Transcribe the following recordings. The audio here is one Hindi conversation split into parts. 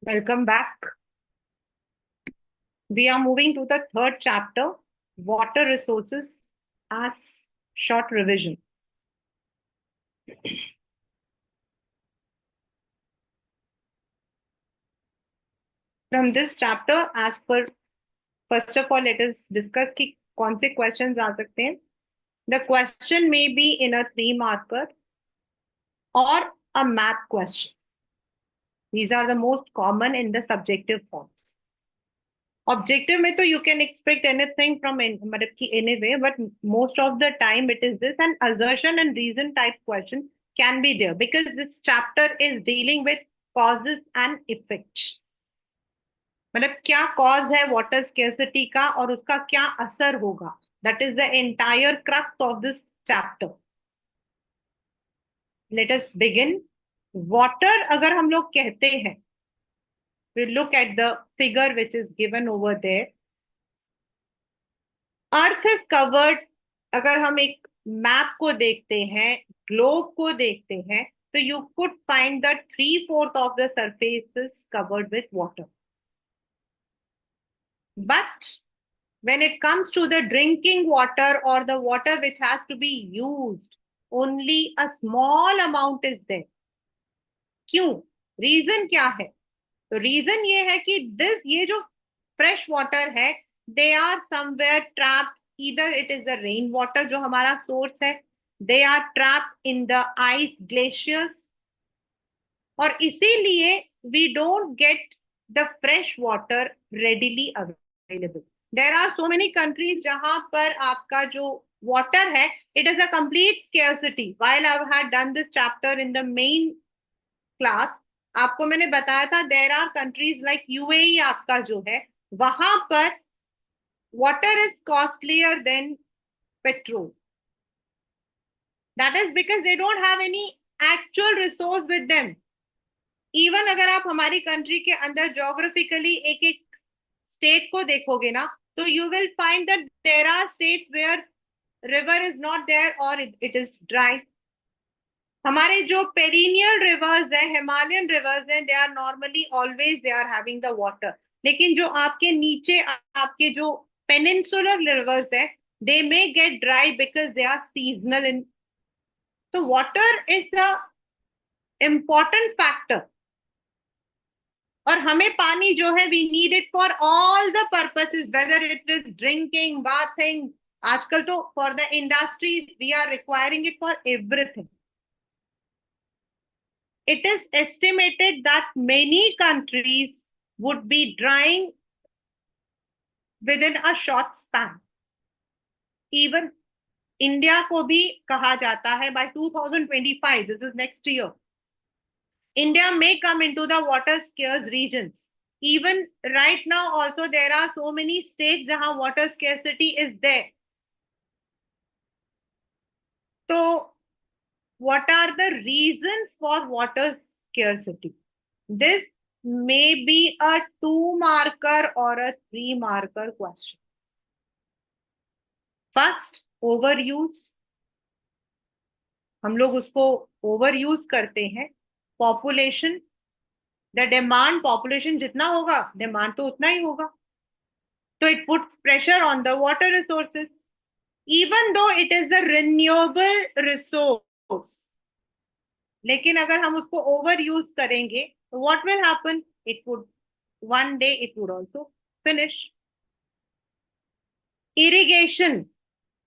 Welcome back. We are moving to the third chapter, Water Resources, as short revision. From this chapter, as per, first of all, let us discuss कि कौन से questions आ सकते हैं. The question may be in a 3-marker or a map question. These are the most common in the subjective forms. Objective में तो you can expect anything from मतलब कि anyway, but most of the time it is this, an assertion and reason type question can be there because this chapter is dealing with causes and effects. मतलब क्या cause है water scarcity का और उसका क्या असर होगा. That is the entire crux of this chapter. Let us begin. Water अगर हम लोग कहते हैं, we look at the figure which is given over there. Earth is covered. अगर हम एक मैप को देखते हैं, ग्लोब को देखते हैं, तो you could find that 3/4 of the surface is covered with water. But when it comes to the drinking water or the water which has to be used, only a small amount is there. क्यों? रीजन क्या है? तो रीजन ये है कि ये जो फ्रेश वाटर है, they are somewhere trapped. Either it is the rain water जो हमारा सोर्स है, they are trapped in the ice glaciers, और इसीलिए we don't get the fresh water readily available. There are so many countries जहां पर आपका जो वाटर है, it is a complete scarcity. While I had done this chapter in the main class, आपको मैंने बताया था there are countries like UAE आपका जो है, वहां पर water is costlier then petrol. That is because they don't have any actual resource with them. Even अगर आप हमारी कंट्री के अंदर जोग्राफिकली एक एक स्टेट को देखोगे ना, तो you will find that there are states where river is not there और इट इज ड्राई. हमारे जो पेरिनियल रिवर्स है, हिमालयन रिवर्स है, they are normally always they are having the water. लेकिन जो आपके नीचे आपके जो पेनिनसुलर रिवर्स है, they may get dry because they are seasonal in. तो water is the important factor. और हमें पानी जो है, we need it for all the purposes, whether it is drinking, bathing. आजकल तो for the industries we are requiring it for everything. It is estimated that many countries would be drying within a short span. Even India को भी कहा जाता है by 2025, this is next year, India may come into the water scarce regions. Even right now also there are so many states जहां water scarcity is there. So what are the reasons for water scarcity? This may be a 2-marker or a 3-marker question. First, overuse. हम लोग उसको overuse करते हैं. Population, the demand, population जितना होगा, demand तो उतना ही होगा. So it puts pressure on the water resources, even though it is a renewable resource. लेकिन अगर हम उसको overuse करेंगे, तो what will happen? It would one day it would also finish. Irrigation.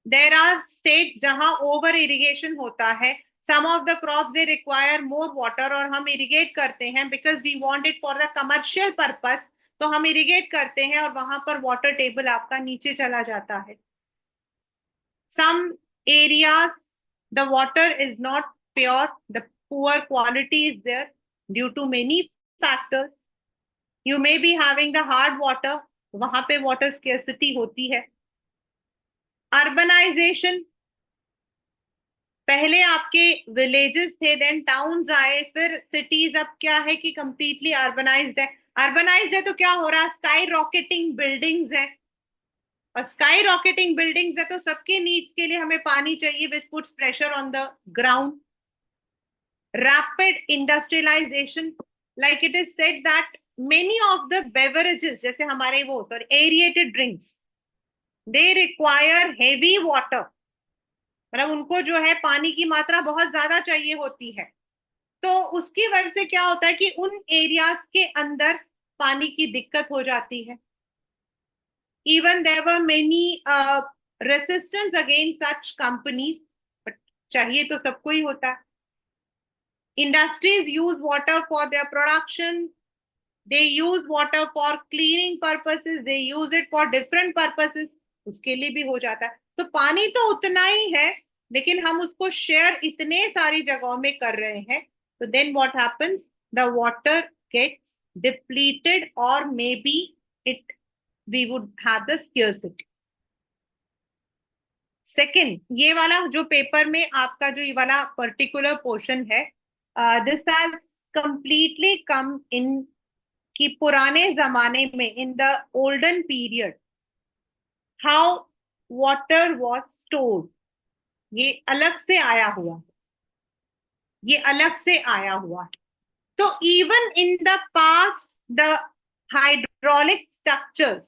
There are states जहां over irrigation होता है. Some of the crops they require more water और हम irrigate करते हैं because we want it for the commercial purpose. तो हम irrigate करते हैं और वहां पर water table आपका नीचे चला जाता है. Some areas the water is not pure, the poor quality is there due to many factors. You may be having the hard water, वहां पे water scarcity होती है. अर्बनाइजेशन. पहले आपके विलेजेस थे, देन टाउन्स आए, फिर सिटीज. अब क्या है कि कंप्लीटली अर्बनाइज्ड है. अर्बनाइज्ड है तो क्या हो रहा है? स्काई रॉकेटिंग बिल्डिंग्स है, और स्काई रॉकेटिंग बिल्डिंग्स है तो सबके नीड्स के लिए हमें पानी चाहिए, which puts pressure on the ground. Rapid industrialisation, like it is said that many of the beverages, जैसे हमारे वो sorry aerated drinks, they require heavy water, मतलब उनको जो है पानी की मात्रा बहुत ज्यादा चाहिए होती है। तो उसकी वजह से क्या होता है कि उन एरियाज के अंदर पानी की दिक्कत हो जाती है। Even there were many resistance against such companies, but चाहिए तो सबको ही होता है। Industries use water for their production, they use water for cleaning purposes, they use it for different purposes, उसके लिए भी हो जाता है। तो पानी तो उतना ही है, लेकिन हम उसको शेयर इतने सारी जगहों में कर रहे हैं, तो then what happens, the water gets depleted or maybe it we would have the scarcity. Second, ये वाला जो पेपर में आपका जो ये वाला पर्टिकुलर पोर्शन है, दिस हैज कंप्लीटली कम इन, कि पुराने जमाने में in the olden period how water was stored, ये अलग से आया हुआ, ये अलग से आया हुआ। तो even in the past the hydraulic structures,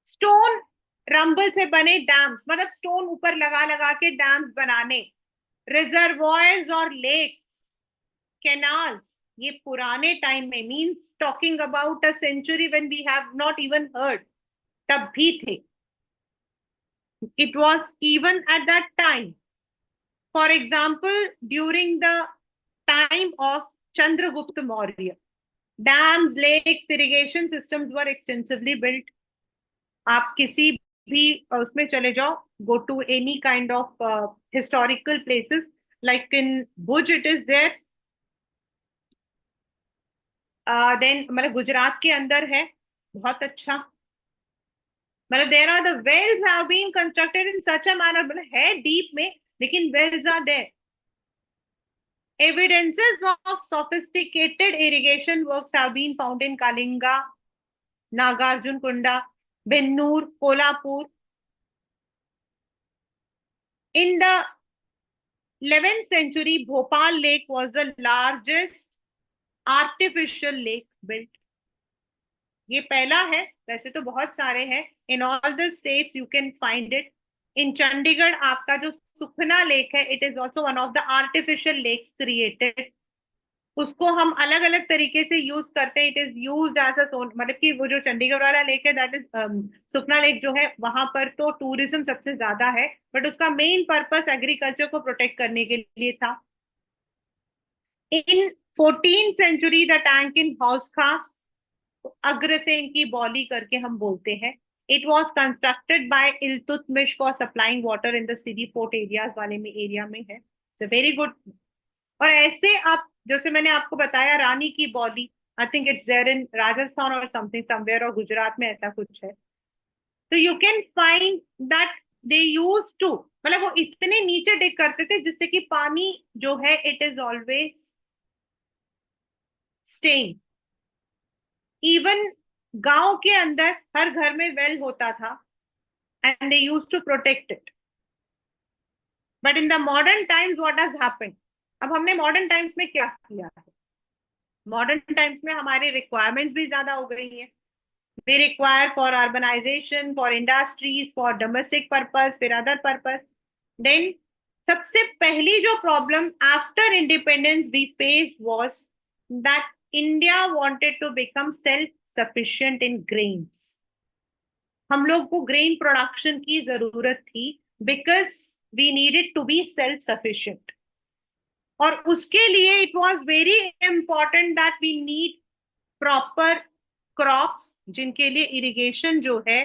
stone rumble से बने डैम्स, मतलब स्टोन ऊपर लगा लगा के डैम्स बनाने, रिजर्वॉयर्स और लेक्स, कैनाल्स, ये पुराने टाइम में, means talking about a century when we have not even heard, तब भी थे। It was even at that time, for example during the time of Chandragupta Maurya, dams, lakes, irrigation systems were extensively built. आप किसी भी उसमें चले जाओ, go to any kind of historical places, like in Bhuj it is there, then मतलब गुजरात के अंदर है, बहुत अच्छा, मतलब there are the Wales have been constructed in such a manner, मतलब है डीप में, लेकिन wells are there. Evidences of sophisticated irrigation works have been found in Kalinga, Nagarjun Kunda, Bennur, Kolhapur. In the 11th century, Bhopal Lake was the largest artificial lake built. ये पहला है, वैसे तो बहुत सारे हैं, in all the states you can find it. In Chandigarh आपका जो सुखना लेक है, it is also one of the artificial lakes created. उसको हम अलग अलग तरीके से यूज करते हैं, it is use as a zone, मतलब कि वो जो चंडीगढ़ वाला लेक है, दैट इज सुखना लेक जो है, वहां पर तो टूरिज्म सबसे ज्यादा है, बट उसका मेन पर्पस एग्रीकल्चर को प्रोटेक्ट करने के लिए था। In 14th century the tank in Hauz Khas, Agrasen की बौली करके हम बोलते हैं, it was constructed by Iltutmish for supplying water in the city fort areas वाले में एरिया में है, इट्स वेरी गुड। और ऐसे आप, जैसे मैंने आपको बताया रानी की बौली, I think it's there in Rajasthan और समथिंग समवेयर, और गुजरात में ऐसा कुछ है। तो you can find that they use to, मतलब वो इतने नीचे डिग करते थे जिससे कि पानी जो है it is always staying. Even गांव के अंदर हर घर में वेल होता था, and they use to protect it. But in the modern times what has happened, अब हमने मॉडर्न टाइम्स में क्या किया है, मॉडर्न टाइम्स में हमारी रिक्वायरमेंट्स भी ज्यादा हो गई हैं। We require for urbanisation, for industries, for domestic purpose, फिर अदर पर्पस। देन सबसे पहली जो problem after independence we faced was that India wanted to become self sufficient in grains. हम लोग को ग्रेन प्रोडक्शन की जरूरत थी, because we needed to be self sufficient. और उसके लिए it was very important that we need proper crops, जिनके लिए इरिगेशन जो है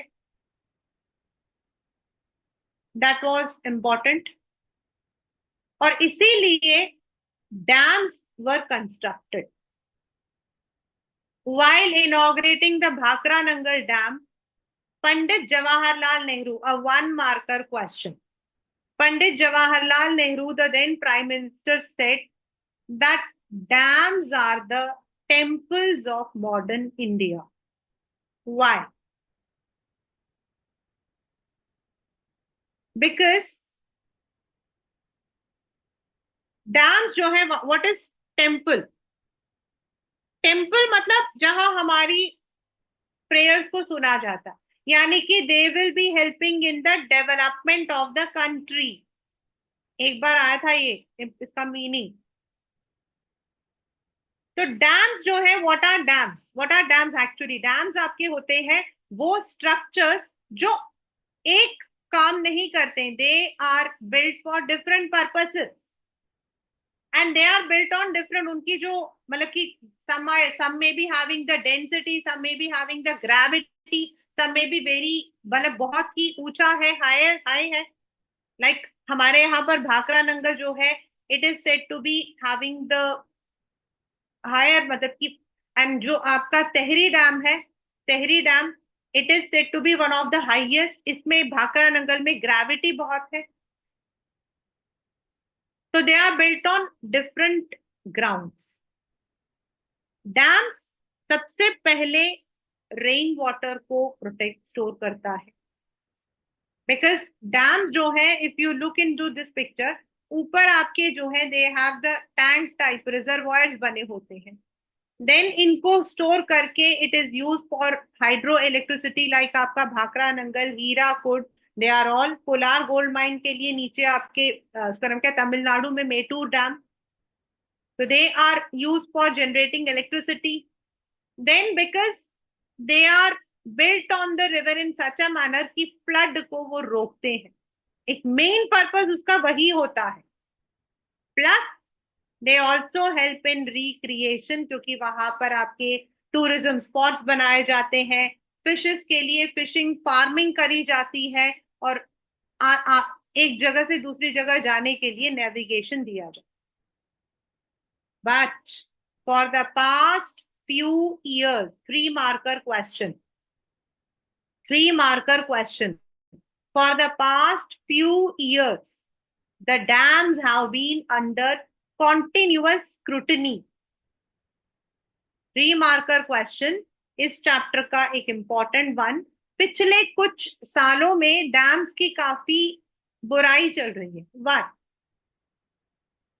दैट वाज इंपॉर्टेंट, और इसीलिए dams were constructed. while inaugurating the Bhakra Nangal Dam, Pandit Jawaharlal Nehru, a one marker question, Pandit Jawaharlal Nehru, the then Prime Minister, said that dams are the temples of modern India. Why? Because dams जो है, व्हाट इज टेम्पल, टेम्पल मतलब जहां हमारी प्रेयर्स को सुना जाता, यानी कि they will be helping in the development of the country. एक बार आया था ये इसका मीनिंग। तो डैम्स जो है, what are dams actually? Dams आपके होते हैं वो स्ट्रक्चर्स जो एक काम नहीं करते, they are built for different purposes and they are built on different, उनकी जो मतलब कि some may be having the density, some may be having the gravity, some may be very मतलब बहुत ही ऊंचा है, हाई है। लाइक हमारे यहाँ पर भाखड़ा नंगल जो है, it is said to be having the higher मतलब कि, एंड जो आपका तेहरी डैम है, Tehri dam, it is said to be one of the highest. इसमें भाखड़ा नंगल में ग्रेविटी बहुत है। तो they are built on different grounds. Dams सबसे पहले रेन वाटर को प्रोटेक्ट स्टोर करता है, बिकॉज डैम्स जो है, if you look in to this picture, ऊपर आपके जो है they have the tank type reservoirs बने होते हैं। देन इनको स्टोर करके it is use for hydro electricity, like आपका Bhakra Nangal, Hirakud, they are all. Kolar gold mine के लिए नीचे आपके उसका नाम क्या, तमिलनाडु में मेटूर डैम, तो they are use for generating electricity. Then because they are built on the river in such a manner कि फ्लड को वो रोकते हैं, एक मेन पर्पस उसका वही होता है। Plus they also help in recreation, क्योंकि वहां पर आपके टूरिज्म स्पॉट्स बनाए जाते हैं, फिशेस के लिए फिशिंग फार्मिंग करी जाती है, और एक जगह से दूसरी जगह जाने के लिए नेविगेशन दिया जाता है। But for the past few years, 3 marker question, 3 marker question. For the past few years, the dams have been under continuous scrutiny. 3 marker question इस चैप्टर का एक इंपॉर्टेंट वन। पिछले कुछ सालों में डैम्स की काफी बुराई चल रही है। व्हाट?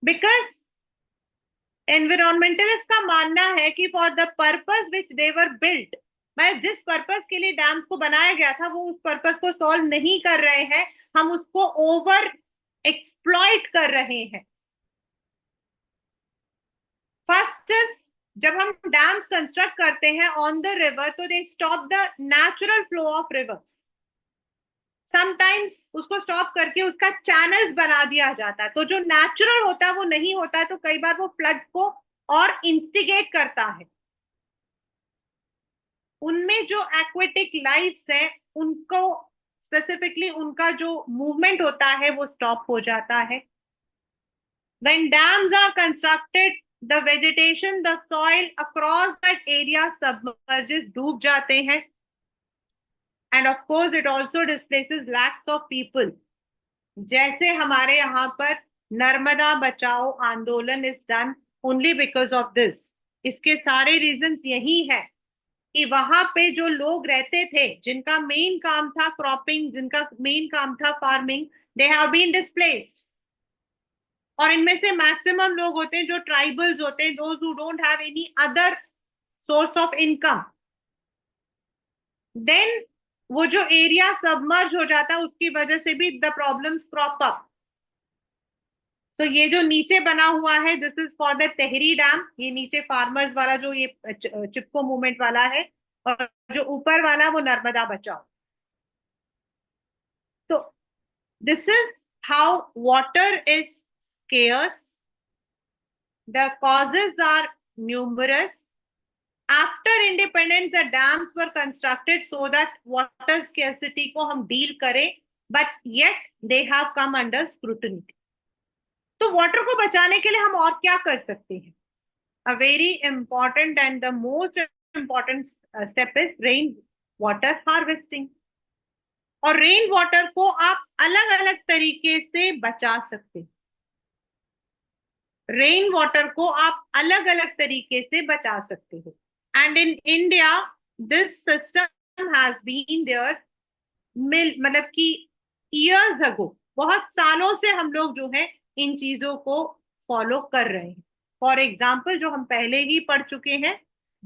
बिकॉज एनवायरमेंटलिस्ट का मानना है कि for the purpose which they were built, मैं जिस पर्पस के लिए डैम्स को बनाया गया था वो उस पर्पस को सॉल्व नहीं कर रहे हैं, हम उसको ओवर एक्सप्लॉइट कर रहे हैं। फर्स्ट, जब हम डैम्स कंस्ट्रक्ट करते हैं ऑन द रिवर, तो they stop the natural flow of reverse. Sometimes उसको स्टॉप करके उसका चैनल्स बना दिया जाता है, तो जो नेचुरल होता है वो नहीं होता है, तो कई बार वो फ्लड को और इंस्टिगेट करता है। उनमें जो एक्वेटिक लाइफ्स है उनको स्पेसिफिकली उनका जो मूवमेंट होता है वो स्टॉप हो जाता है। When dams are constructed, the vegetation, the soil across that area submerges, डूब जाते हैं, and of course it also displaces lakhs of people. जैसे हमारे यहाँ पर नर्मदा बचाओ आंदोलन is done only because of this. इसके सारे रीजंस यही है कि वहां पे जो लोग रहते थे, जिनका मेन काम था क्रॉपिंग, जिनका मेन काम था farming, they have been displaced. और इनमें से मैक्सिमम लोग होते हैं जो ट्राइबल्स होते हैं, those who don't have any other source of income. Then वो जो एरिया सबमर्ज हो जाता है उसकी वजह से भी द प्रॉब्लम्स क्रॉप अप। तो ये जो नीचे बना हुआ है, this is for the Tehri dam, ये नीचे फार्मर्स वाला जो ये चिपको मूवमेंट वाला है, और जो ऊपर वाला वो नर्मदा बचाओ। तो this is how water is scarce, the causes are numerous. After independence the dams were constructed so that water scarcity को हम डील करें, but yet they have come under scrutiny. तो वाटर को बचाने के लिए हम और क्या कर सकते हैं? A very important and the most important step is rain water harvesting. और रेन वाटर को आप अलग अलग तरीके से बचा सकते हैं। रेन वाटर को आप अलग अलग तरीके से बचा सकते हो। And in India this system has been there मतलब कि ईयर्स अगो, बहुत सालों से हम लोग जो है इन चीजों को फॉलो कर रहे हैं। फॉर एग्जाम्पल जो हम पहले ही पढ़ चुके हैं,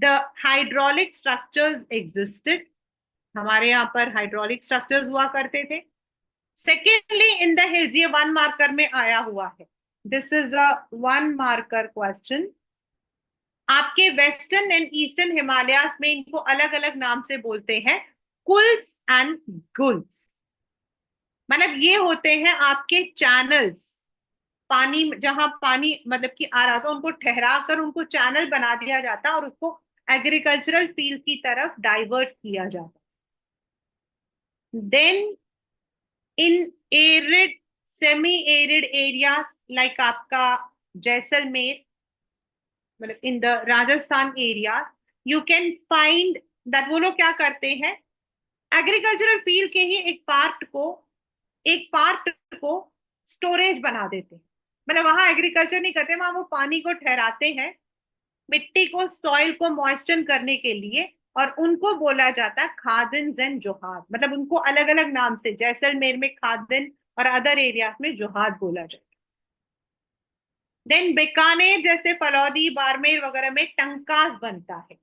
द हाइड्रोलिक स्ट्रक्चर्स एग्जिस्टेड, हमारे यहाँ पर हाइड्रोलिक स्ट्रक्चर्स हुआ करते थे. सेकेंडली इन द हिल्स, ये 1 मार्कर में आया हुआ है. This is a 1 marker question. आपके वेस्टर्न एंड ईस्टर्न हिमालयास में इनको अलग अलग नाम से बोलते हैं, कुल्स एंड गुल्स. मतलब ये होते हैं आपके चैनल्स, पानी जहां पानी मतलब कि आ रहा था उनको ठहरा कर उनको चैनल बना दिया जाता और उसको एग्रीकल्चरल फील्ड की तरफ डाइवर्ट किया जाता. Then in arid, semi arid areas like आपका जैसलमेर, मतलब in the Rajasthan areas, you can find that वो लोग क्या करते हैं, एग्रीकल्चरल फील्ड के ही एक पार्ट को स्टोरेज बना देते हैं. मतलब वहां एग्रीकल्चर नहीं करते, वहां वो पानी को ठहराते हैं, मिट्टी को, सॉइल को मॉइस्चर करने के लिए, और उनको बोला जाता है खादिन एंड जोहाद. मतलब उनको अलग अलग नाम से, जैसलमेर में खादिन और अदर एरियाज में जोहाद बोला जाता है. देन बीकानेर जैसे फलौदी, बाड़मेर वगैरह में टंकास बनता है.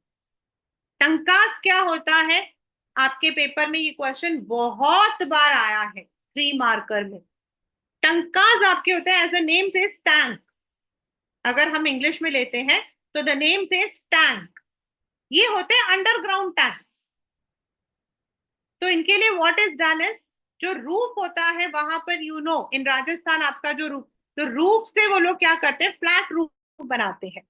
टंकास क्या होता है, आपके पेपर में ये क्वेश्चन बहुत बार आया है 3 मार्कर में. टंकास आपके होते हैं, एज अ नेम से टैंक, अगर हम इंग्लिश में लेते हैं तो द नेम से टैंक. ये होते हैं अंडरग्राउंड टैंक्स. तो इनके लिए व्हाट इज डन इज, जो रूफ होता है वहां पर, इन राजस्थान आपका जो रूफ, तो रूफ से वो लोग क्या करते हैं, फ्लैट रूफ बनाते हैं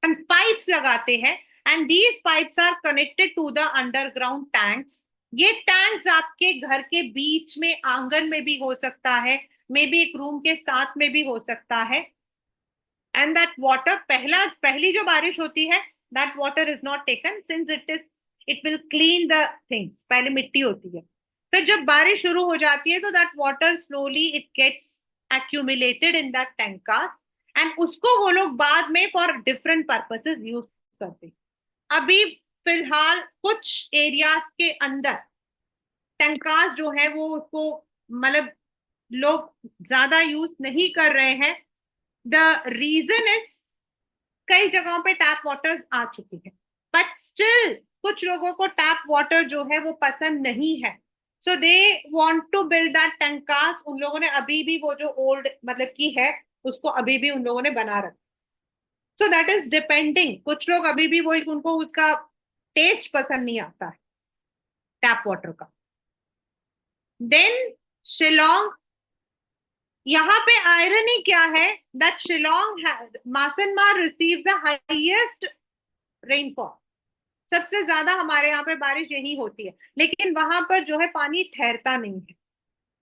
एंड पाइप्स लगाते हैं, and these pipes are connected to the underground tanks. ये टैंक्स आपके घर के बीच में, आंगन में भी हो सकता है, मे बी एक रूम के साथ में भी हो सकता है. एंड दैट वाटर, पहली जो बारिश होती है, that water is not taken since it will clean the things. पहले मिट्टी होती है, फिर जब बारिश शुरू हो जाती है तो that water slowly it gets accumulated in that tankas, and उसको वो लोग बाद में फॉर डिफरेंट पर्पसेस यूज करते हैं. अभी फिलहाल कुछ एरियाज के अंदर टैंकास जो है वो उसको मतलब लोग ज्यादा यूज नहीं कर रहे हैं. द रीजन इज, कई जगहों पे टैप वाटर्स आ चुकी है, बट स्टिल कुछ लोगों को टैप वाटर जो है वो पसंद नहीं है. So they want to build that tankas. उन लोगों ने अभी भी वो जो ओल्ड मतलब की है उसको अभी भी उन लोगों ने बना रखा. सो दैट इज डिपेंडिंग, कुछ लोग अभी भी वो, उनको उसका टेस्ट पसंद नहीं आता है टैप वाटर का. देन शिलोंग, यहाँ पे आयरनी क्या है, that Shillong, Mawsynram receive the highest rainfall. सबसे ज्यादा हमारे यहाँ पे बारिश यही होती है, लेकिन वहां पर जो है पानी ठहरता नहीं है.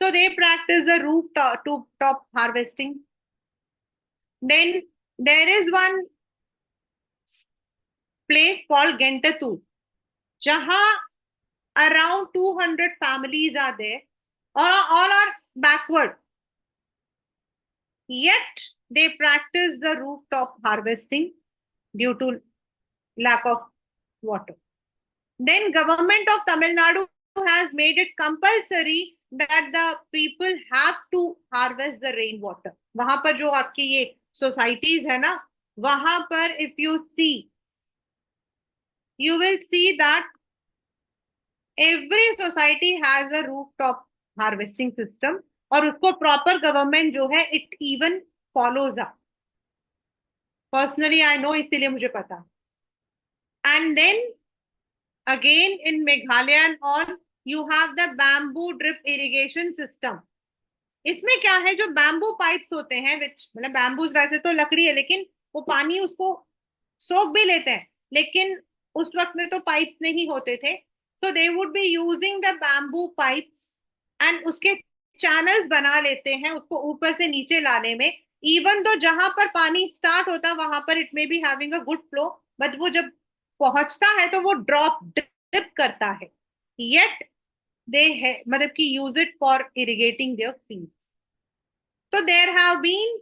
So they practice the roof top harvesting. Then there is one place called गेंटतू, जहां around 200 families are there, or all are backward, yet they practice the rooftop harvesting due to lack of water. Then government of Tamil Nadu has made it compulsory that the people have to harvest the rainwater. वहां पर जो आपकी ये सोसाइटीज है ना, वहां पर if you see, you will see that every society has a rooftop harvesting system, और उसको प्रॉपर गवर्नमेंट जो है it even follows up. Personally I know, इसीलिए मुझे पता. And then again in Meghalaya and all, you have the bamboo drip irrigation system. इसमें क्या है, जो बैम्बू पाइप्स होते हैं, विच मतलब बैम्बूज वैसे तो लकड़ी है, लेकिन वो पानी उसको सोख भी लेते हैं, लेकिन उस वक्त में तो पाइप्स नहीं होते थे. So they would be using the bamboo pipes, and उसके चैनल्स बना लेते हैं उसको ऊपर से नीचे लाने में. इवन तो जहां पर पानी स्टार्ट होता है वहां पर it may be having a good flow, but वो जब पहुंचता है तो वो ड्रिप करता है. येट दे है मतलब कि use it for irrigating their fields. तो देयर हैव बीन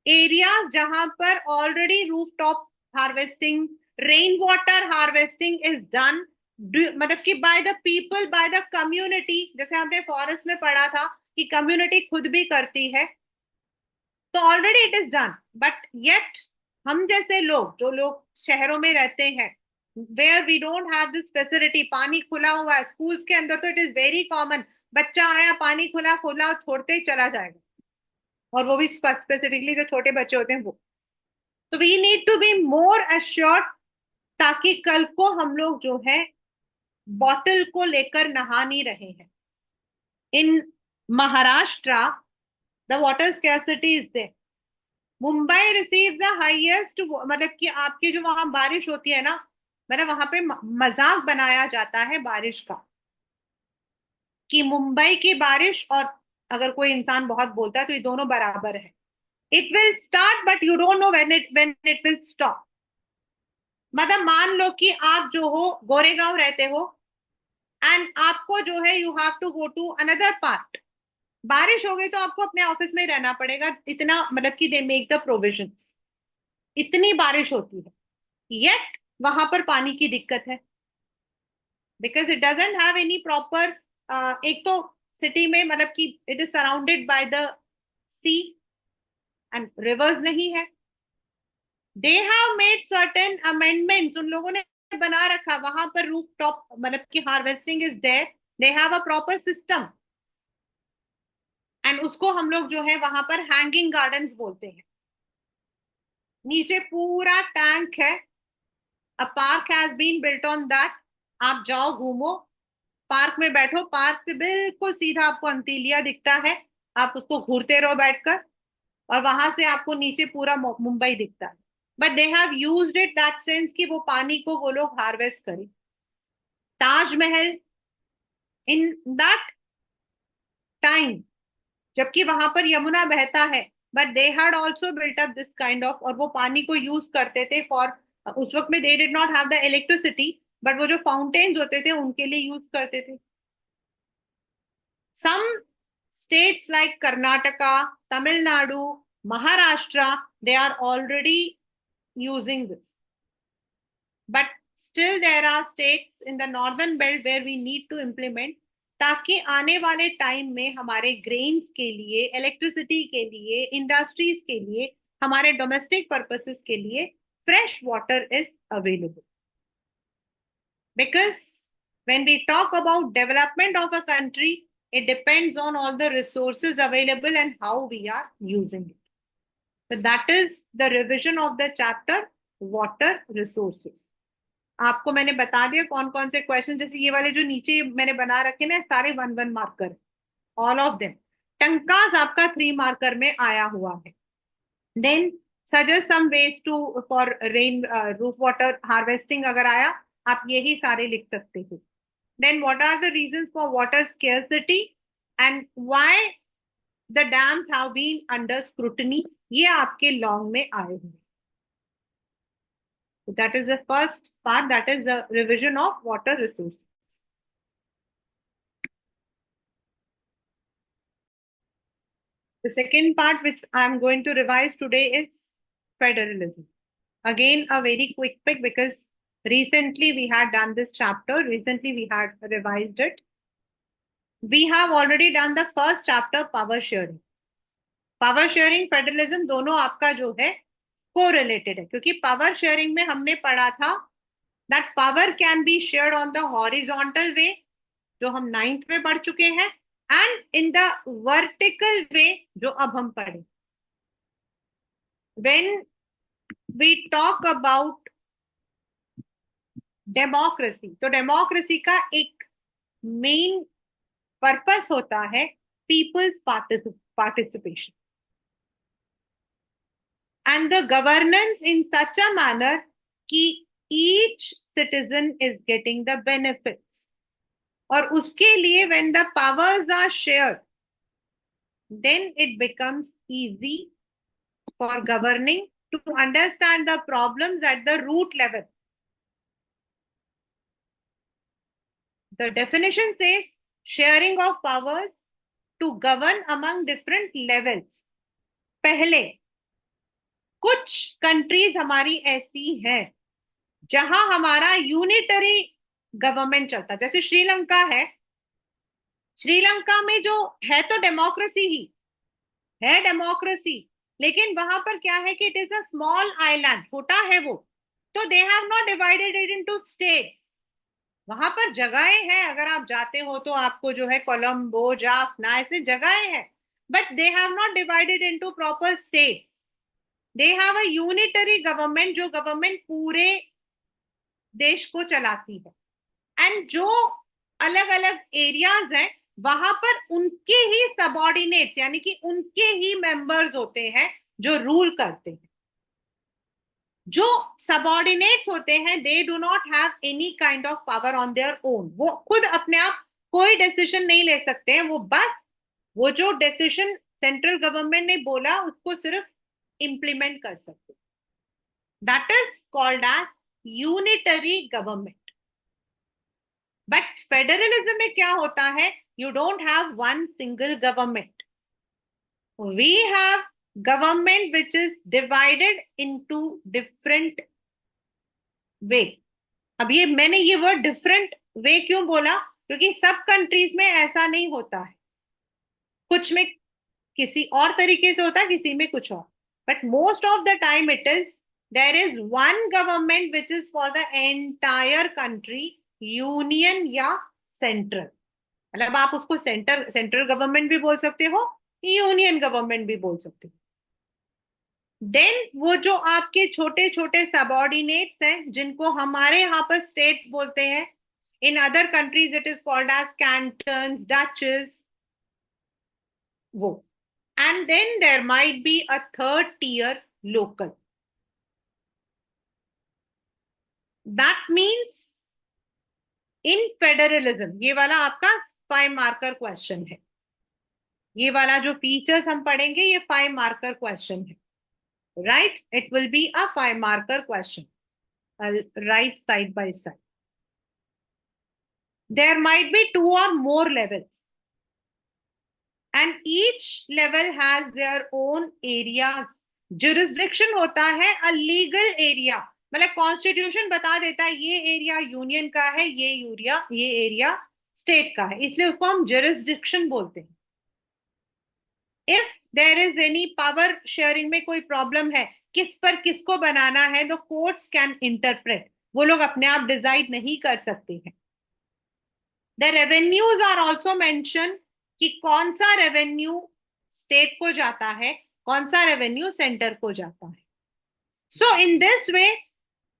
एरियाज जहां पर already rooftop harvesting, rain water harvesting is done, मतलब कि by the people, by the community. जैसे हमने फॉरेस्ट में पढ़ा था कि कम्युनिटी खुद भी करती है, तो already it is done. But yet हम जैसे लोग, जो लोग शहरों में रहते हैं, where we don't have this facility, पानी खुला हुआ है स्कूल्स के अंदर तो इट इज वेरी कॉमन, बच्चा आया पानी खुला खुला छोड़ते ही चला जाएगा, और वो भी स्पेसिफिकली जो छोटे बच्चे होते हैं वो। तो we need to be more assured, ताकि कल को हम लोग जो है बॉटल को लेकर नहा नहीं रहे हैं। In Maharashtra the water scarcity is there, Mumbai receive the highest, मतलब कि आपकी जो वहां बारिश होती है ना, मतलब वहां पे मजाक बनाया जाता है बारिश का, कि मुंबई की बारिश और अगर कोई इंसान बहुत बोलता है तो ये दोनों बराबर है। It will start but you don't know when it will stop. मतलब मान लो कि आप जो हो गोरेगांव रहते हो, एंड आपको जो है you have to go to another part, बारिश हो गई तो आपको अपने ऑफिस में ही रहना पड़ेगा, इतना मतलब कि दे मेक द प्रोविजंस, इतनी बारिश होती है, येट वहां पर पानी की दिक्कत है, because it doesn't have any proper, एक तो सिटी में मतलब कि it is surrounded by the sea and rivers नहीं है। They have made certain amendments, उन लोगों ने बना रखा वहां पर रूफ टॉप, मतलब कि harvesting is there, they have a proper system, and उसको हम लोग जो है वहां पर हैंगिंग गार्डन्स बोलते हैं। नीचे पूरा टैंक है, a park has been built on that, आप जाओ घूमो, पार्क में बैठो, पार्क से बिल्कुल सीधा आपको अंतीलिया दिखता है, आप उसको घूरते रहो बैठकर, और वहां से आपको नीचे पूरा मुंबई दिखता है। But they have used it that sense कि वो पानी को वो लोग हार्वेस्ट करें। ताजमहल इन दैट टाइम, जबकि वहां पर यमुना बहता है, but they had also built up this kind of, और वो पानी को यूज करते थे फॉर, उस वक्त में they did not have the electricity, but वो जो फाउंटेन्स होते थे उनके लिए यूज करते थे। Some states like Karnataka, Tamil Nadu, Maharashtra, they are already using this. But still there are states in the northern belt where we need to implement, ताकि आने वाले टाइम में हमारे ग्रेन्स के लिए, इलेक्ट्रिसिटी के लिए, इंडस्ट्रीज के लिए, हमारे डोमेस्टिक पर्पसेस के लिए fresh water is available. Because when we talk about development of a country, it depends on all the resources available and how we are using it. So that is the revision of the chapter water resources. आपको मैंने बता दिया कौन कौन से क्वेश्चन, जैसे ये वाले जो नीचे मैंने बना रखे ना, सारे 1 1 marker, all of them. Tankas आपका 3 मार्कर में आया हुआ है। Then suggest some ways to for rain roof water harvesting अगर आया, आप यही सारे लिख सकते हो। Then what are the reasons for water scarcity and why the dams have been under scrutiny? ये आपके लॉन्ग में आए हुए। So that is the first part, that is the revision of water resources. The second part which I am going to revise today is federalism. Again, a very quick pick because recently we had done this chapter, recently we had revised it. We have already done the first chapter, power sharing. Power sharing federalism दोनों आपका जो है को रिलेटेड है, क्योंकि पावर शेयरिंग में हमने पढ़ा था that power can be shared on the horizontal way, जो हम 9th में पढ़ चुके हैं, and in the vertical way जो अब हम पढ़े। When we talk about democracy, तो डेमोक्रेसी का एक मेन पर्पस होता है people's participation and the governance in such a manner कि each citizen is getting the benefits, और उसके लिए when the powers are shared, then it becomes easy for governing to understand the problems at the root level. The definition says sharing of powers to govern among different levels. पहले कुछ कंट्रीज हमारी ऐसी हैं जहां हमारा यूनिटरी गवर्नमेंट चलता, जैसे श्रीलंका है। श्रीलंका में जो है तो डेमोक्रेसी ही है, डेमोक्रेसी, लेकिन वहां पर क्या है कि it is a small island, छोटा है वो, तो they have not divided it into states. वहां पर जगहें हैं, अगर आप जाते हो तो आपको जो है कोलंबो, जाफना, ऐसे जगहें हैं, but they have not divided into proper states. They have a unitary government, जो गवर्नमेंट पूरे देश को चलाती है। एंड जो अलग अलग एरियाज हैं, वहां पर उनके ही सबॉर्डिनेट्स यानी कि उनके ही मेंबर्स होते हैं जो रूल करते हैं। जो सबॉर्डिनेट्स होते हैं, they do not have any kind of power on their own. वो खुद अपने आप कोई डिसीजन नहीं ले सकते हैं, वो बस वो जो डिसीजन सेंट्रल गवर्नमेंट ने बोला उसको सिर्फ इंप्लीमेंट कर सकते। That is called as unitary government. But federalism में क्या होता है, you don't have one single government, we have government which is divided into different way. अब ये मैंने ये वर्ड डिफरेंट वे क्यों बोला, क्योंकि सब कंट्रीज में ऐसा नहीं होता है, कुछ में किसी और तरीके से होता है, किसी में कुछ और, but most of the time it is there is one government which is for the entire country, union या सेंट्रल। मतलब आप उसको सेंट्रल गवर्नमेंट भी बोल सकते हो, यूनियन गवर्नमेंट भी बोल सकते हो। देन वो जो आपके छोटे छोटे सबॉर्डिनेट्स हैं, जिनको हमारे यहाँ पर स्टेट्स बोलते हैं, in other countries it is called as cantons, duchies, वो। And then there might be a third tier local. That means in federalism, ये वाला आपका 5 मार्कर क्वेश्चन है, ये वाला जो फीचर्स हम पढ़ेंगे ये 5 मार्कर क्वेश्चन है, right? It will be a 5 marker question. I'll write side by side. There might be 2 or more levels, and each level has their own areas. Jurisdiction होता है a legal area, मतलब कॉन्स्टिट्यूशन बता देता है ये एरिया यूनियन का है, ये एरिया स्टेट का है, इसलिए उसको हम jurisdiction बोलते हैं। If there is any power sharing में कोई प्रॉब्लम है, किस पर किसको बनाना है, द कोर्ट्स कैन इंटरप्रेट, वो लोग अपने आप डिसाइड नहीं कर सकते हैं। The revenues are also mention, कि कौन सा रेवेन्यू स्टेट को जाता है, कौन सा रेवेन्यू सेंटर को जाता है। सो इन दिस वे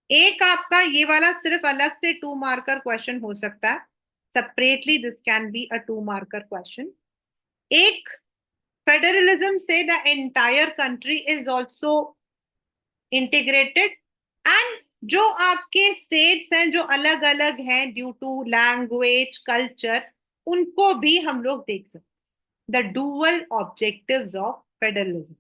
एक आपका ये वाला सिर्फ अलग से 2 मार्कर क्वेश्चन हो सकता है, separately this can be a 2 marker question. एक फेडरलिज्म से the entire country is also integrated, and जो आपके स्टेट्स हैं जो अलग अलग हैं ड्यू टू लैंग्वेज कल्चर, उनको भी हम लोग देख सकते। The dual objectives of federalism.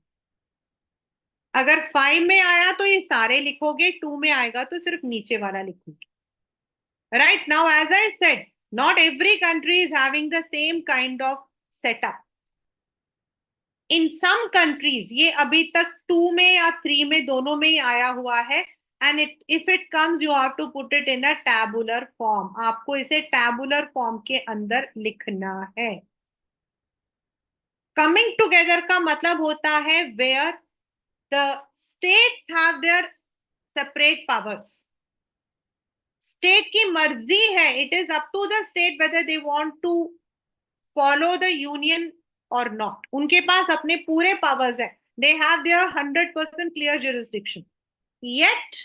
अगर 5 में आया तो ये सारे लिखोगे, 2 में आएगा तो सिर्फ नीचे वाला लिखोगे। Right now as I said, not every country is having the same kind of setup. In some countries ये अभी तक 2 में या 3 में दोनों में ही आया हुआ है, and if it comes you have to put it in a tabular form, आपको इसे टैबुलर फॉर्म के अंदर लिखना है। कमिंग टुगेदर का मतलब होता है where the states have their separate powers. State की मर्जी है, it is up to the state whether they want to follow the union or not. उनके पास अपने पूरे पावर्स है, they have their 100% clear jurisdiction, yet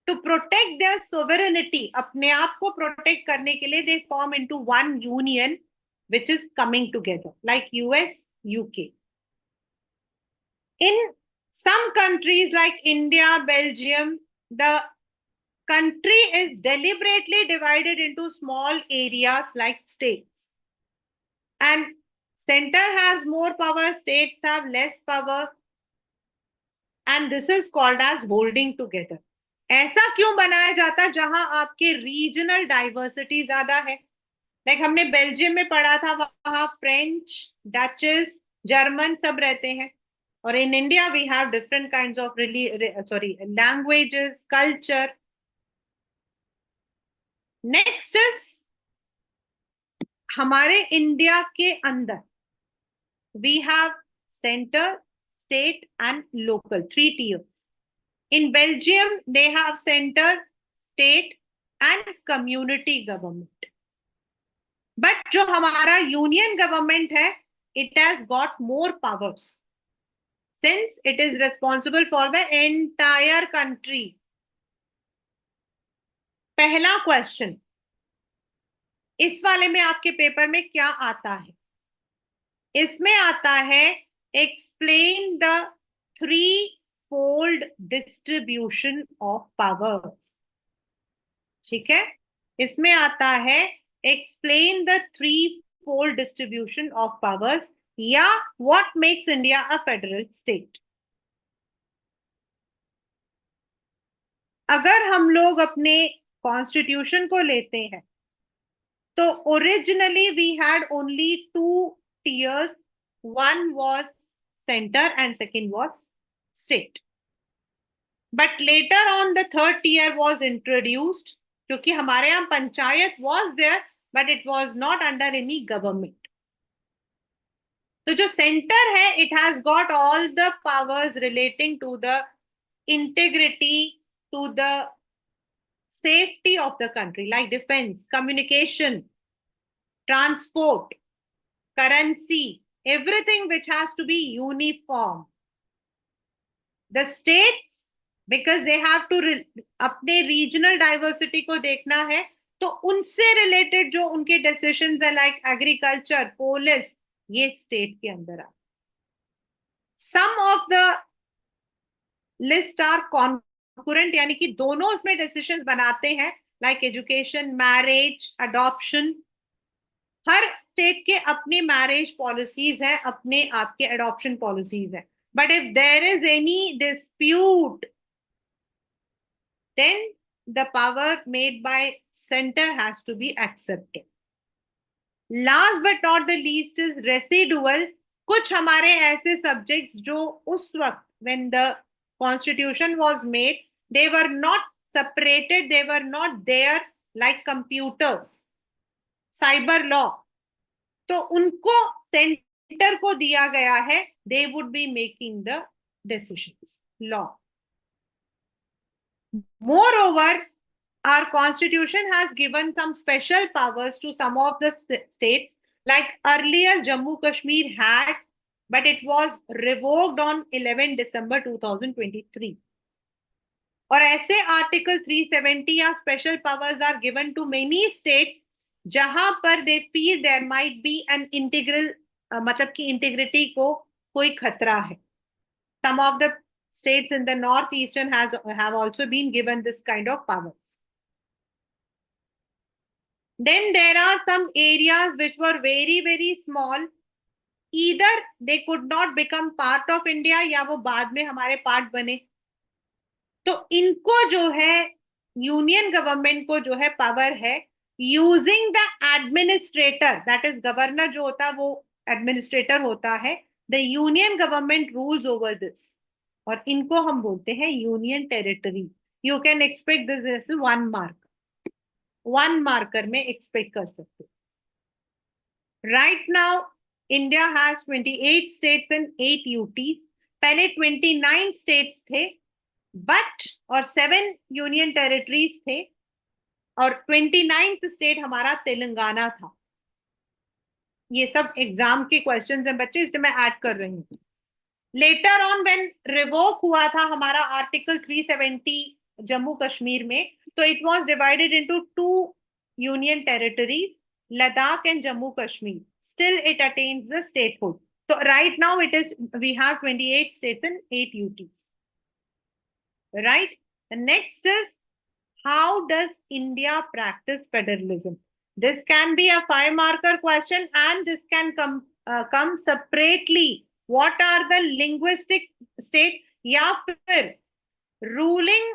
to protect their sovereignty, अपने आप को प्रोटेक्ट करने के लिए they form into one union which is coming together like US, UK. In some countries like India, Belgium, the country is deliberately divided into small areas like states, and center has more power, states have less power, and this is called as holding together. ऐसा क्यों बनाया जाता है जहां आपके रीजनल डाइवर्सिटी ज्यादा है? लाइक हमने बेल्जियम में पढ़ा था, वहां फ्रेंच, डचेस, जर्मन सब रहते हैं, और in India we have different kinds of languages, culture. Next is हमारे इंडिया के अंदर we have centre, state and local, 3 tiers. In Belgium, they have center, state and community government. But जो हमारा union government है, it has got more powers since it is responsible for the entire country. पहला क्वेश्चन इस वाले में आपके पेपर में क्या आता है? इसमें आता है explain the three fold distribution of powers. ठीक है, इसमें आता है explain the three fold distribution of powers या what makes India a federal state. अगर हम लोग अपने कॉन्स्टिट्यूशन को लेते हैं तो originally we had only two tiers. One was center and second was state. But later on the third tier was introduced क्योंकि हमारे यहाँ panchayat was there but it was not under any government. तो जो सेंटर है it has got all the powers relating to the integrity, to the safety of the country like defense, communication, transport, currency, everything which has to be uniform. The states, because they have to अपने regional diversity को देखना है तो उनसे related जो उनके decisions है like agriculture, police, ये state के अंदर आ. Some of the list are concurrent यानी कि दोनों उसमें decisions बनाते हैं like education, marriage, adoption. हर स्टेट के अपने मैरिज पॉलिसीज हैं, अपने आपके एडॉप्शन पॉलिसीज हैं. But if there is any dispute then the power made by centre has to be accepted. Last but not the least is residual. कुछ हमारे ऐसे सब्जेक्ट्स जो उस वक्त when the constitution was made they were not separated, they were not there like computers, cyber law, तो उनको सेंटर को दिया गया है. दे would be making the decisions, law. More over our constitution has given some special powers to some of the states like earlier Jammu Kashmir had, but it was revoked on 11 December 2023. और ऐसे आर्टिकल 370 या special powers are given to many states जहां पर they feel there might be an integral, मतलब कि इंटीग्रिटी को कोई खतरा है. Some of the states in the northeastern have also been given this kind of powers. Then there are some areas which were very very small, either they could not become part of India या वो बाद में हमारे पार्ट बने. तो इनको जो है यूनियन गवर्नमेंट को जो है पावर है using the administrator, that is governor जो होता है वो एडमिनिस्ट्रेटर होता है. The union government rules over this और इनको हम बोलते हैं union territory. You can expect this is 1 mark, 1 marker में एक्सपेक्ट कर सकते. Right now India has 28 states and 8 UTs. पहले 29 स्टेट्स थे बट और 7 यूनियन टेरिटरीज थे और 29th स्टेट हमारा तेलंगाना था. ये सब एग्जाम के क्वेश्चंस हैं बच्चे, इसलिए मैं ऐड कर रही हूँ. लेटर ऑन व्हेन रिवोक हुआ था हमारा आर्टिकल 370 जम्मू कश्मीर में, तो it was divided into 2 union territories, Ladakh and Jammu Kashmir. Still it attains the statehood. तो right now it is we have 28 states and 8 UTs. Right? The next is, how does India practice federalism? This can be a 5-marker question and this can come separately. What are the linguistic state? या फिर ruling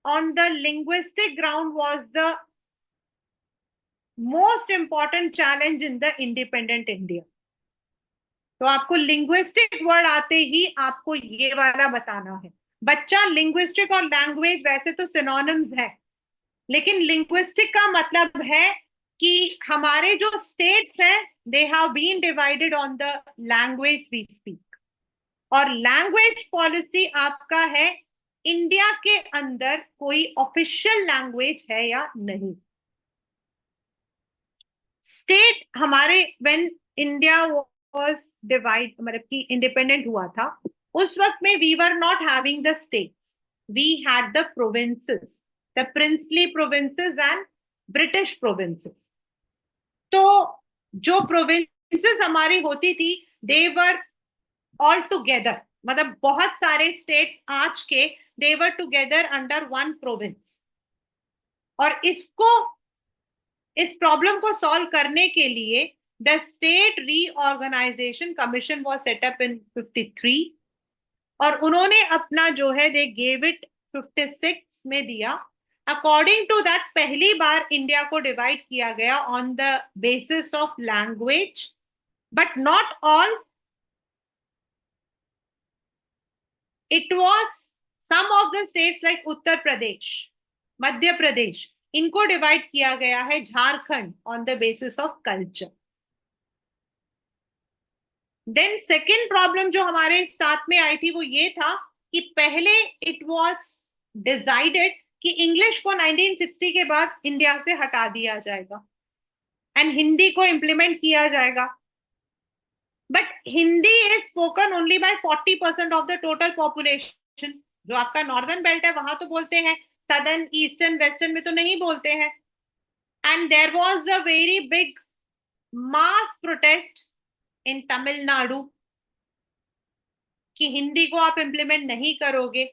on the linguistic ground was the most important challenge in the independent India. तो आपको linguistic word आते ही आपको ये वाला बताना है. बच्चा लिंग्विस्टिक और लैंग्वेज वैसे तो सिनोनिम्स है, लेकिन लिंग्विस्टिक का मतलब है कि हमारे जो स्टेट्स हैं they have been divided on the language we speak. और लैंग्वेज पॉलिसी आपका है इंडिया के अंदर कोई ऑफिशियल लैंग्वेज है या नहीं। स्टेट हमारे व्हेन इंडिया वाज डिवाइड, मतलब कि इंडिपेंडेंट हुआ था, उस वक्त में we were not having the states, we had the provinces, the princely provinces and British provinces. तो जो प्रोविंसेस हमारी होती थी, दे वर ऑल टुगेदर, मतलब बहुत सारे स्टेट्स आज के, they were together under one province. और इस प्रॉब्लम को सॉल्व करने के लिए the state reorganization commission was set up in 53, और उन्होंने अपना जो है दे गेव इट 56 में दिया। अकॉर्डिंग टू दैट पहली बार इंडिया को डिवाइड किया गया on the basis of language, but not all, it was some of the states like Uttar Pradesh, Madhya Pradesh, इनको डिवाइड किया गया है, Jharkhand on the basis of culture. Then second problem जो हमारे साथ में आई थी वो ये था कि पहले इट वाज डिसाइडेड कि इंग्लिश को 1960 के बाद इंडिया से हटा दिया जाएगा एंड हिंदी को इम्प्लीमेंट किया जाएगा। But Hindi is spoken only by 40% of the total population. जो आपका नॉर्दर्न बेल्ट है वहां तो बोलते हैं, सदर्न ईस्टर्न वेस्टर्न में तो नहीं बोलते हैं। And there was a very big mass protest in Tamil Nadu कि हिंदी को आप इम्प्लीमेंट नहीं करोगे।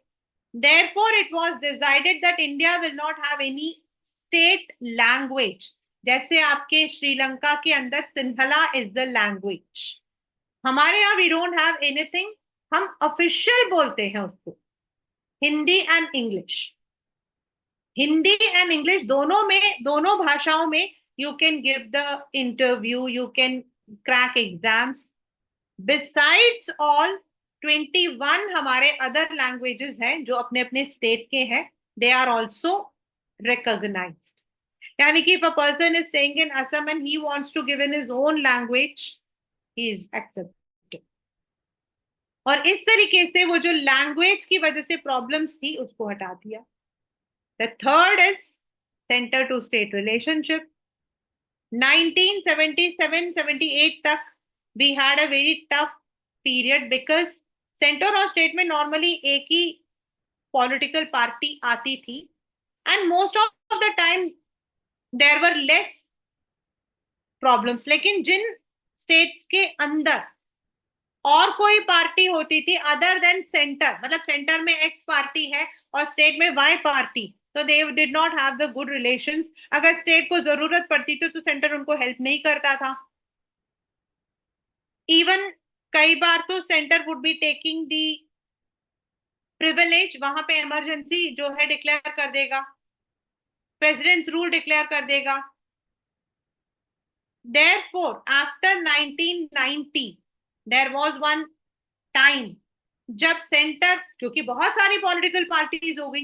Therefore, it was decided that India will not have any state language. जैसे आपके श्रीलंका के अंदर सिंहला इज द लैंग्वेज, हमारे यहाँ वी डोंट हैव एनीथिंग। हम ऑफिशियल बोलते हैं उसको, Hindi and English. Hindi and English दोनों में, दोनों भाषाओं में you can give the interview, you can crack exams. Besides all 21 हमारे अदर लैंग्वेजेस हैं जो अपने अपने स्टेट के हैं, दे आर ऑल्सो रिकॉग्नाइज्ड। यानी कि if a person is staying in Assam and he wants to give in his own language, he is accepted. और इस तरीके से वो जो लैंग्वेज की वजह से प्रॉब्लम्स थी उसको हटा दिया। The third is centre to state relationship. 1977-78 तक we had a very tough period because centre और स्टेट में नॉर्मली एक ही पॉलिटिकल पार्टी आती थी and most of the time there were less problems. लेकिन जिन स्टेट्स के अंदर और कोई पार्टी होती थी अदर देन सेंटर, मतलब सेंटर में एक्स पार्टी है और स्टेट में वाई पार्टी, तो they did not have the good relations. अगर स्टेट को जरूरत पड़ती थी तो सेंटर उनको हेल्प नहीं करता था। इवन कई बार तो centre would be taking the privilege, वहां पे इमरजेंसी जो है डिक्लेयर कर देगा, प्रेसिडेंट्स रूल डिक्लेयर कर देगा। Therefore, after 1990, there was one time जब सेंटर, क्योंकि बहुत सारी पॉलिटिकल पार्टीज हो गई,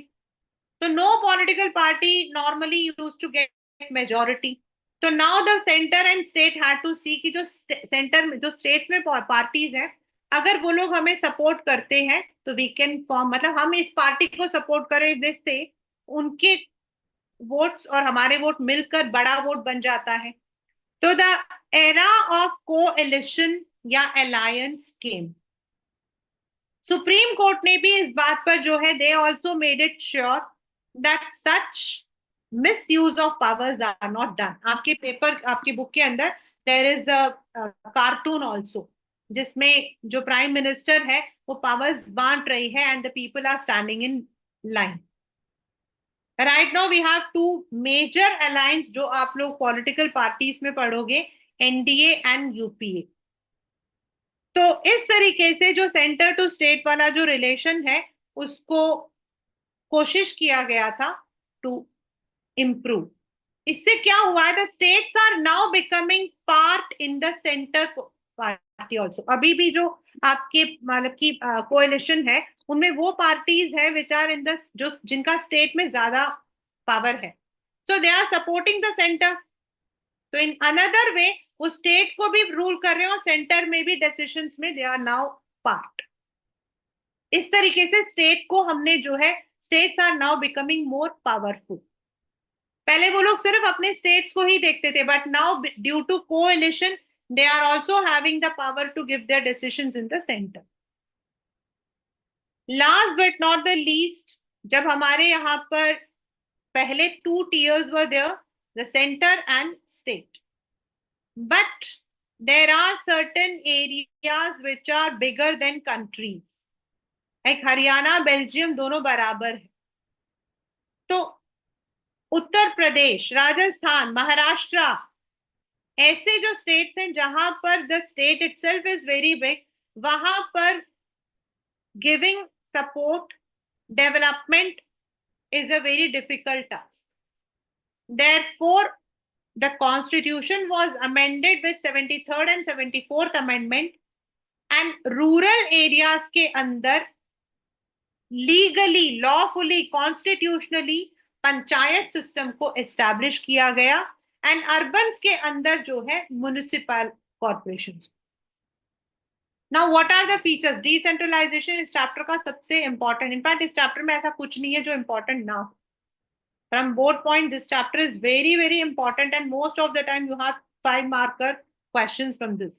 तो no political party normally use to get majority. तो now the centre and state had to see कि जो सेंटर में, जो स्टेट्स में पार्टीज हैं, अगर वो लोग हमें सपोर्ट करते हैं तो वी कैन फॉर्म, मतलब हम इस पार्टी को सपोर्ट करें जिससे उनके वोट्स और हमारे वोट मिलकर बड़ा वोट बन जाता है। तो द एरा ऑफ कोएलिशन या अलायंस केम। सुप्रीम कोर्ट ने भी इस बात पर जो है, they also made it sure that such misuse of powers are not done. आपके पेपर, आपकी बुक के अंदर there is a cartoon also, जिसमें जो प्राइम मिनिस्टर है वो पावर्स बांट रही है and the people are standing in line. Right now we have two major alliance जो आप लोग पॉलिटिकल पार्टीज में पढ़ोगे, एनडीए एंड यूपीए। तो इस तरीके से जो सेंटर टू स्टेट वाला जो रिलेशन है उसको कोशिश किया गया था टू इम्प्रूव। इससे क्या हुआ है, the states are now becoming part in the centre party also. अभी भी जो आपके मतलब की कोएलिशन है उनमें वो पार्टीज है विच आर इन द, जो जिनका स्टेट में ज्यादा पावर है, so they are supporting the centre. तो इन अनदर वे वो स्टेट को भी रूल कर रहे हैं और सेंटर में भी डिसीजंस में दे आर नाउ पार्ट। इस तरीके से स्टेट को हमने जो है, states are now becoming more powerful. पहले वो लोग सिर्फ अपने स्टेट्स को ही देखते थे, but now due to coalition they are also having the power to give their decisions in the centre. Last but not the least, जब हमारे यहाँ पर पहले 2 tiers were there, the centre and state, but there are certain areas which are bigger than countries, like Haryana Belgium दोनों बराबर है। तो उत्तर प्रदेश, राजस्थान, महाराष्ट्र, ऐसे जो स्टेट्स हैं जहां पर the state itself is very big, वहां पर giving support, development is a very difficult task. Therefore, the constitution was amended with 73rd and 74th amendment, and rural areas के अंदर legally, lawfully, constitutionally panchayat system को एस्टैब्लिश किया गया, एंड अर्बन्स के अंदर जो है municipal corporation. Now what are the features? Decentralisation इस चैप्टर का सबसे इंपॉर्टेंट, इनफैक्ट इस चैप्टर में ऐसा कुछ नहीं है जो इंपॉर्टेंट ना हो। From board point, this chapter is very, very important, and most of the time you have 5-marker questions from this.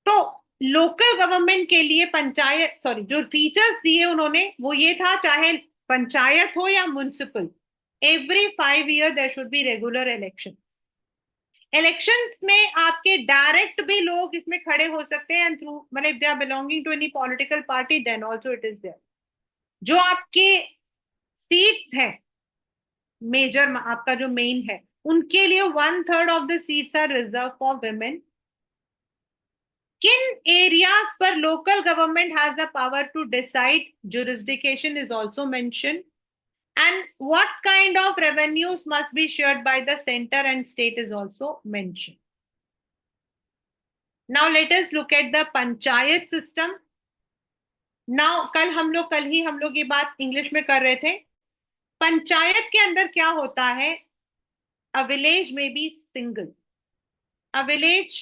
तो लोकल गवर्नमेंट के लिए पंचायत, सॉरी, जो फीचर्स दिए उन्होंने वो ये था, चाहे पंचायत हो या municipal, every 5 years there should be regular election. Elections में आपके डायरेक्ट भी लोग इसमें खड़े हो सकते हैं, थ्रू, मतलब they are belonging to any political party, then also it is there. जो आपके सीट्स है मेजर, आपका जो मेन है, उनके लिए 1/3 of the seats are reserve for women. किन एरियाज पर local government has the power to decide, jurisdiction is also mentioned, and what kind of revenues must be shared by the center and state is also mentioned. Now let us look at the panchayat system. Now कल ही हम लोग ये बात इंग्लिश में कर रहे थे। पंचायत के अंदर क्या होता है? A village may be single, a village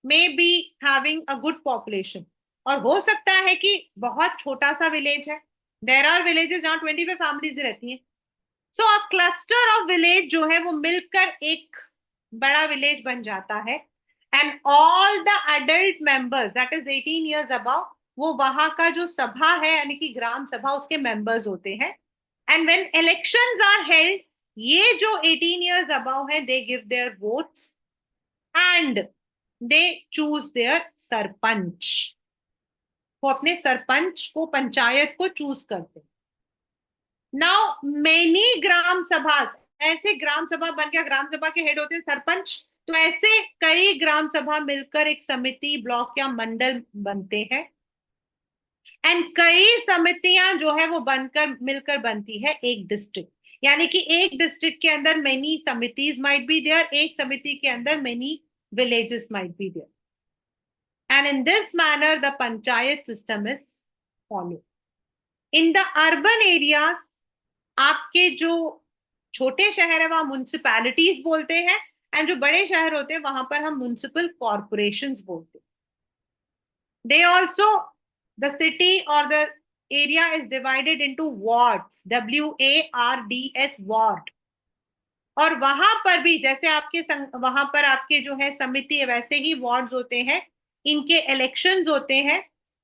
may be having a good population, और हो सकता है कि बहुत छोटा सा विलेज है। There are villages जहाँ 25 फैमिलीज रहती हैं। So a cluster of village जो है वो मिलकर एक बड़ा विलेज बन जाता है, and all the adult members, that is 18 years above, वो वहां का जो सभा है यानी कि ग्राम सभा, उसके मेंबर्स होते हैं। And when elections are held, ये जो 18 years above है, they give their votes and they choose their sarpanch. वो अपने सरपंच को, पंचायत को चूज करते हैं। नाउ मेनी ग्राम सभा, ऐसे ग्राम सभा बन गया, ग्राम सभा के हेड होते हैं सरपंच, तो ऐसे कई ग्राम सभा मिलकर एक समिति, ब्लॉक या मंडल बनते हैं, एंड कई समितियां जो है वो बनकर मिलकर बनती है एक डिस्ट्रिक्ट, यानी कि एक डिस्ट्रिक्ट के अंदर मेनी समितिज माइट बी देयर, एक समिति के अंदर many villages might be there, and in this manner the panchayat system is follow. In the urban areas, आपके जो छोटे शहर है वहां म्युनिसिपैलिटीज बोलते हैं, एंड जो बड़े शहर होते हैं वहां पर हम म्युनिसिपल कॉर्पोरेशंस बोलते हैं। They also, the city or the area is divided into wards, WARDS, ward, और वहां पर भी जैसे आपके वहां पर आपके जो है समिति है, वैसे ही वार्ड्स होते हैं, इनके इलेक्शंस होते हैं।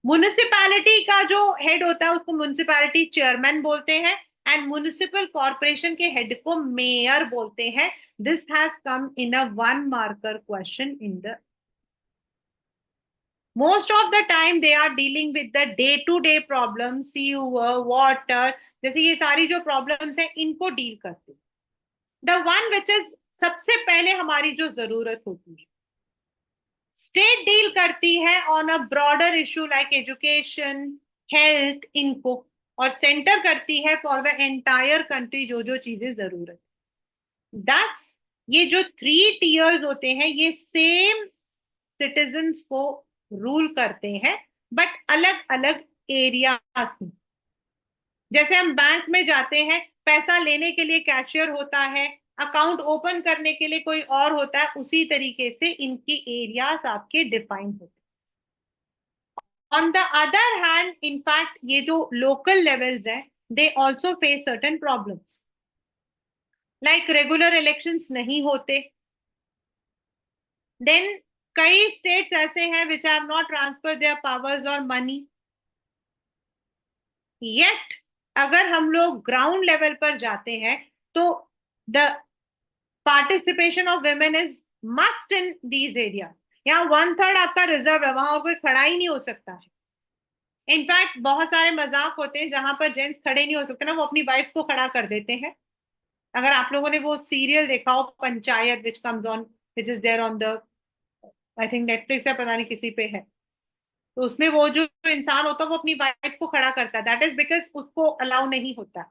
म्युनिसिपैलिटी का जो हेड होता है उसको म्युनिसिपैलिटी चेयरमैन बोलते हैं, एंड म्युनिसिपल कॉर्पोरेशन के हेड को मेयर बोलते हैं। This has come in a 1-marker question in the most of the time they are dealing with the day-to-day problems, sewer, water, जैसे ये सारी जो problems हैं इनको डील करते हैं। The one which is सबसे पहले हमारी जो जरूरत होती है, स्टेट डील करती है on a broader issue like education, health, इनको, और सेंटर करती है फॉर द एंटायर कंट्री जो जो चीजें जरूरत। दस ये जो 3 tiers होते हैं ये सेम सिटीजन्स को रूल करते हैं, बट अलग अलग एरियाज में। जैसे हम बैंक में जाते हैं, पैसा लेने के लिए कैशियर होता है, अकाउंट ओपन करने के लिए कोई और होता है, उसी तरीके से इनकी एरियाज आपके डिफाइन होते हैं। On the other hand, in fact, ये जो local levels है, they also face certain problems. Like regular elections नहीं होते. Then कई states ऐसे हैं which have not transferred their powers or money. Yet अगर हम लोग ग्राउंड लेवल पर जाते हैं तो the participation of women is must in these areas. यहाँ 1/3 आपका रिजर्व है, वहां कोई खड़ा ही नहीं हो सकता है. इनफैक्ट बहुत सारे मजाक होते हैं जहां पर जेंट्स खड़े नहीं हो सकते ना, वो अपनी वाइफ्स को खड़ा कर देते हैं. अगर आप लोगों ने वो सीरियल देखा हो Panchayat, which comes on, which is there on the, I think Netflix है, पता नहीं किसी पे है, तो उसमें वो जो इंसान होता है वो अपनी वाइफ को खड़ा करता है. दैट इज बिकॉज उसको अलाउ नहीं होता.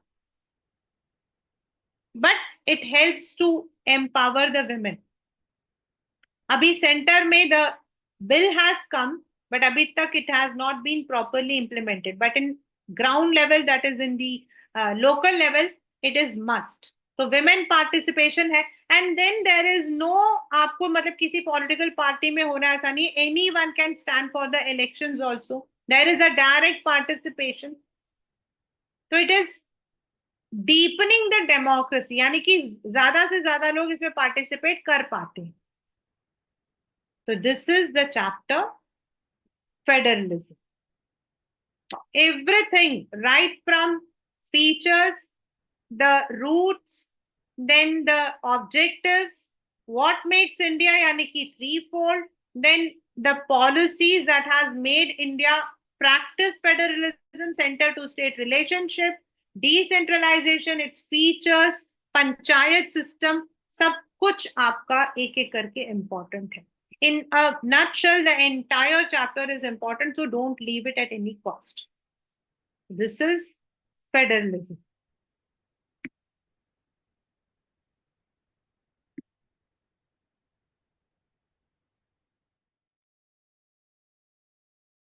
But it helps to empower the women. अभी सेंटर में the bill has come, but अभी तक it has not been properly implemented. But in ground level, that is in the local level, it is must. तो विमेन पार्टिसिपेशन है. And then there is no, आपको मतलब किसी पॉलिटिकल पार्टी में होना ऐसा नहीं, any one can stand for the election also. There is a direct participation. तो it is deepening the democracy, यानी कि ज्यादा से ज्यादा लोग इसमें पार्टिसिपेट कर पाते हैं. तो this is the chapter federalism. Everything right from features, the roots, then the objectives, what makes India, yani ki threefold, then the policies that has made India practice federalism, center to state relationship, decentralization, its features, panchayat system, सब कुछ आपका एक एक करके important है. In a nutshell, the entire chapter is important, so don't leave it at any cost. This is federalism.